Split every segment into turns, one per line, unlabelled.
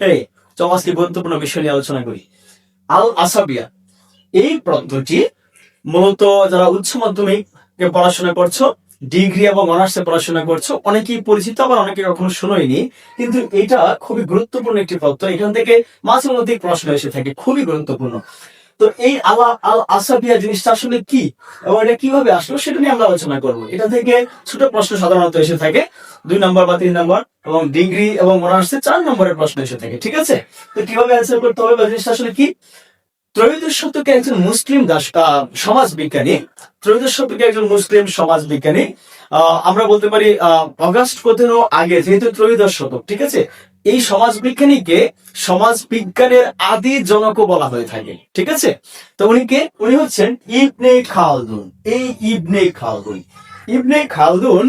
এই চল আজকে গুরুত্বপূর্ণ বিষয় নিয়ে আলোচনা করি। আল আসাবিয়া এই পদ্ধতি মূলত যারা উচ্চ মাধ্যমিকে পড়াশোনা করছো, ডিগ্রি এবং অনার্সে পড়াশোনা করছো, অনেকেই পরিচিত, আবার অনেকে কখনো শুনোইনি। কিন্তু এটা খুবই গুরুত্বপূর্ণ একটি তথ্য। এখান থেকে মাঝে মধ্যে প্রশ্ন এসে থাকে, খুবই গুরুত্বপূর্ণ। তো এই আল আসাবিয়া জিনিসটা আসলে কি এবং এটা কিভাবে আসলো সেটা নিয়ে আমরা আলোচনা করবো। এটা থেকে ছোট প্রশ্ন সাধারণত এসে থাকে 2 নম্বর বা 3 নম্বর, এবং ডিগ্রি এবং অনার্সে 4 নম্বরের প্রশ্ন এসে থাকে। ঠিক আছে, তো কিভাবে অ্যান্সার করতে হবে বা জিনিসটা আসলে কি? ত্রয়োদশ শতকে একজন মুসলিম সমাজবিজ্ঞানী, ত্রয়োদশ শতকে একজন মুসলিম সমাজবিজ্ঞানী, আমরা বলতে পারি অগাস্ট 15 আগে, যেহেতু ত্রয়োদশ শতক, ঠিক আছে, এই সমাজবিজ্ঞানীকে সমাজবিজ্ঞানের আদি জনকও বলা হয়ে থাকে। ঠিক আছে, তো উনি হচ্ছেন ইবনে খালদুন। এই ইবনে খালদুন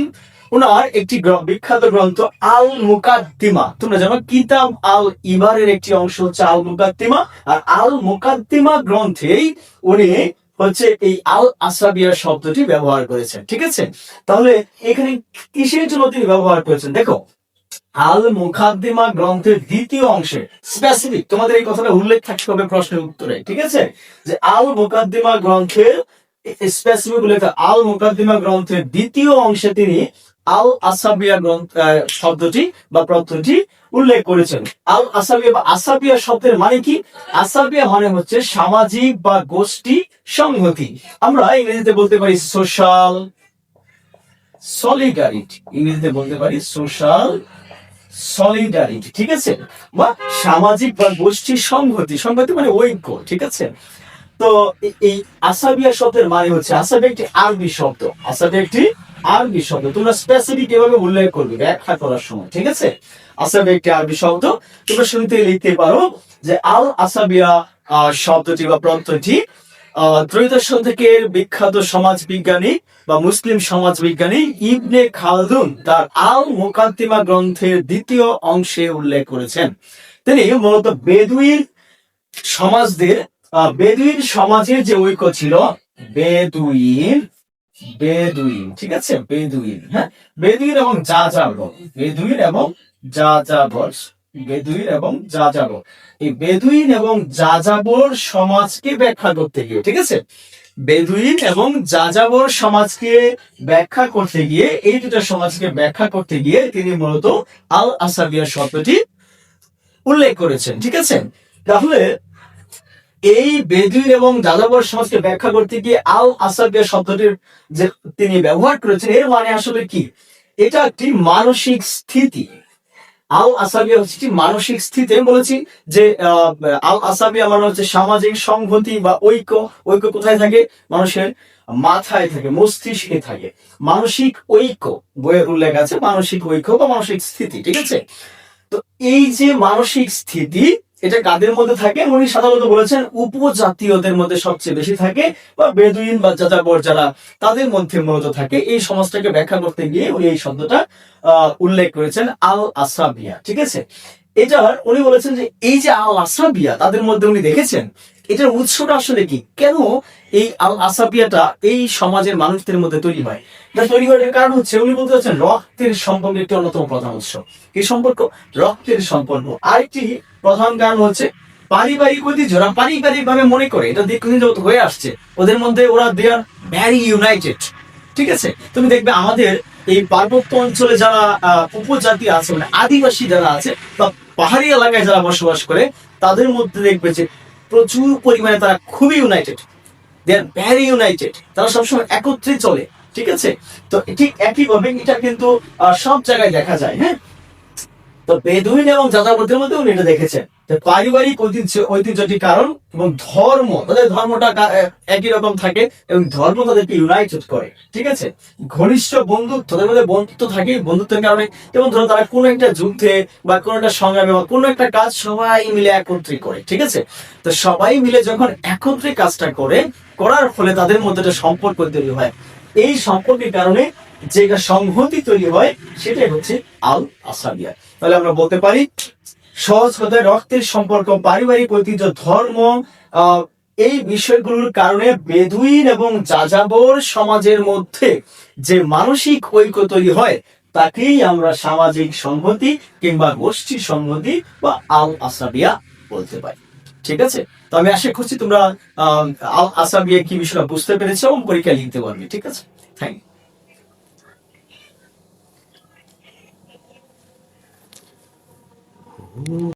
ওনার একটি বিখ্যাত গ্রন্থ আল মুকাদ্দিমা, তোমরা জানো কিতাব আল ইবারের একটি অংশ হচ্ছে আল মুকাদ্দিমা, আর আল মুকাদ্দিমা গ্রন্থেই উনি হচ্ছে এই আল আসাবিয়া শব্দটি ব্যবহার করেছেন। ঠিক আছে, তাহলে এখানে কিসের জন্য তিনি ব্যবহার করেছেন? দেখো, আল মুকাদ্দিমা গ্রন্থের দ্বিতীয় অংশে স্পেসিফিক তোমাদের এই কথাটা উল্লেখ থাকতে হবে প্রশ্নের উত্তরে। ঠিক আছে, যে আল মুকাদ্দিমা গ্রন্থের স্পেসিফিক উল্লেখ, আল মুকাদ্দিমা গ্রন্থের দ্বিতীয় অংশে তিনি আল আসাবিয়া শব্দটি বা প্রত্যয়টি উল্লেখ করেছেন। আল আসাবিয়া বা আসাবিয়া শব্দের মানে কি? আসাবিয়া মানে হচ্ছে সামাজিক বা গোষ্ঠী সংহতি। আমরা ইংরেজিতে বলতে পারি সোশ্যাল সলিডারিটি, ইংরেজিতে বলতে পারি সোশ্যাল সলিডারিটি। ঠিক আছে, বা সামাজিক বা গোষ্ঠী সংহতি, সংহতি মানে ঐক্য। ঠিক আছে, তো এই আসাবিয়া শব্দের মানে হচ্ছে, আসাবিয়া একটি আরবি শব্দ, আসাবিয়া একটি আরবি শব্দ। তোমরা স্পেসিফিক এভাবে উল্লেখ করবে ব্যাখ্যা করার সময়। ঠিক আছে, আসাবিয়া একটি আরবি শব্দ। তোমরা শুনতে লিখতে পারো যে আল আসাবিয়া শব্দটি বা প্রত্যয়টি ত্রয়োদশ শতকের বিখ্যাত সমাজবিজ্ঞানী বা মুসলিম সমাজবিজ্ঞানী ইবনে খালদুন তার আল মুকাদ্দিমা গ্রন্থের দ্বিতীয় অংশে উল্লেখ করেছেন। তিনি মূলত বেদুইন সমাজের যে ঐক্য ছিল, বেদুইন, ঠিক আছে, হ্যাঁ, বেদুইন এবং যাযাবর, এই বেদুইন এবং যাযাবর সমাজকে ব্যাখ্যা করতে গিয়ে, ঠিক আছে, বেদুইন এবং যাযাবর সমাজকে ব্যাখ্যা করতে গিয়ে, এই দুটো সমাজকে ব্যাখ্যা করতে গিয়ে তিনি মূলত আল আসাবিয়া শব্দটি উল্লেখ করেছেন। ঠিক আছে, তাহলে এই বেদুইন এবং যাযাবর সমাজকে ব্যাখ্যা করতে গিয়ে আল আসাবিয়া শব্দটির যে তিনি ব্যবহার করেছেন, এর মানে আসলে কি? এটা একটি মানসিক স্থিতি। আল আসাবিয়া হচ্ছে একটি মানসিক স্থিতি। আমি বলেছি যে আল আসাবিয়া মানে হচ্ছে সামাজিক সংহতি বা ঐক্য। ঐক্য কোথায় থাকে? মানুষের মাথায় থাকে, মস্তিষ্কে থাকে। মানসিক ঐক্য, বইয়ের উল্লেখ আছে মানসিক ঐক্য বা মানসিক স্থিতি। ঠিক আছে, তো এই যে মানসিক স্থিতি, এটা কাদের মধ্যে থাকে? উনি সাধারণত বলেছেন উপজাতীয়দের মধ্যে সবচেয়ে বেশি থাকে, বা বেদুইন বা যাযাবর যারা, তাদের মধ্যে মূলত থাকে। এই সমাজটাকে ব্যাখ্যা করতে গিয়ে উনি এই শব্দটা উল্লেখ করেছেন আল আসাবিয়া। ঠিক আছে, এটার উনি বলেছেন যে এই যে আল আসাবিয়া তাদের মধ্যে উনি দেখেছেন, এটার উৎসটা আসলে কি? কেন এই আল আসাবিয়াটা এই সমাজের মানুষদের মধ্যে তৈরি হয়? এটা তৈরি হওয়ার কারণ হচ্ছে, উনি বলতে চাচ্ছেন রক্তের সম্পর্ক একটি অন্যতম প্রধান উৎস। কি সম্পর্ক? রক্তের সম্পর্ক। আরেকটি প্রধান কারণ হচ্ছে পারিবারিক ঐতিহ্য। ওরা পারিবারিক ভাবে মনে করে, এটা দীর্ঘদিন যাবত হয়ে আসছে ওদের মধ্যে, ওরা দে আর ভ্যারি ইউনাইটেড। ঠিক আছে, তুমি দেখবে আমাদের এই পার্বত্য অঞ্চলে যারা উপজাতি আছে, মানে আদিবাসী যারা আছে বা পাহাড়ি এলাকায় যারা বসবাস করে, তাদের মধ্যে দেখবে যে প্রচুর পরিমাণে তারা খুবই ইউনাইটেড, দে আর ভ্যারি ইউনাইটেড, তারা সবসময় একত্রে চলে। ঠিক আছে, তো ঠিক একইভাবে এটা কিন্তু সব জায়গায় দেখা যায়। হ্যাঁ, তো বেদুইন এবং যাযাবরদের মধ্যে উনি এটা দেখেছেন। পারিবারিক ঐতিহ্যটি কারণ, এবং ধর্ম, তাদের ধর্মটা একই রকম থাকে এবং ধর্ম তাদেরকে ইউনাইটেড করে। ঠিক আছে, ঘনিষ্ঠ বন্ধুত্ব, তাদের মধ্যে বন্ধুত্ব থাকে। বন্ধুত্বের কারণে, যেমন ধরো তারা কোনো একটা যুদ্ধে বা কোনো একটা সংগ্রামে বা কোনো একটা কাজ সবাই মিলে একত্রে করে। ঠিক আছে, তো সবাই মিলে যখন একত্রে কাজটা করার ফলে তাদের মধ্যে একটা সম্পর্ক তৈরি হয়। এই সম্পর্কের কারণে যে সংহতি তৈরি হয়, সেটাই হচ্ছে আল আসাবিয়া। তাহলে আমরা বলতে পারি সহজ কথায়, রক্তের সম্পর্ক, পারিবারিক ঐতিহ্য, ধর্ম, এই বিষয়গুলোর কারণে বেদুইন এবং যাযাবর সমাজের মধ্যে যে মানসিক ঐক্য তৈরি হয়, তাকেই আমরা সামাজিক সংহতি কিংবা গোষ্ঠী সংহতি বা আল আসাবিয়া বলতে পারি। ঠিক আছে, তো আমি আশা করছি তোমরা আল আসাবিয়া কি বিষয়টা বুঝতে পেরেছো এবং পরীক্ষা লিখতে পারবে। ঠিক আছে, থ্যাংক ইউ।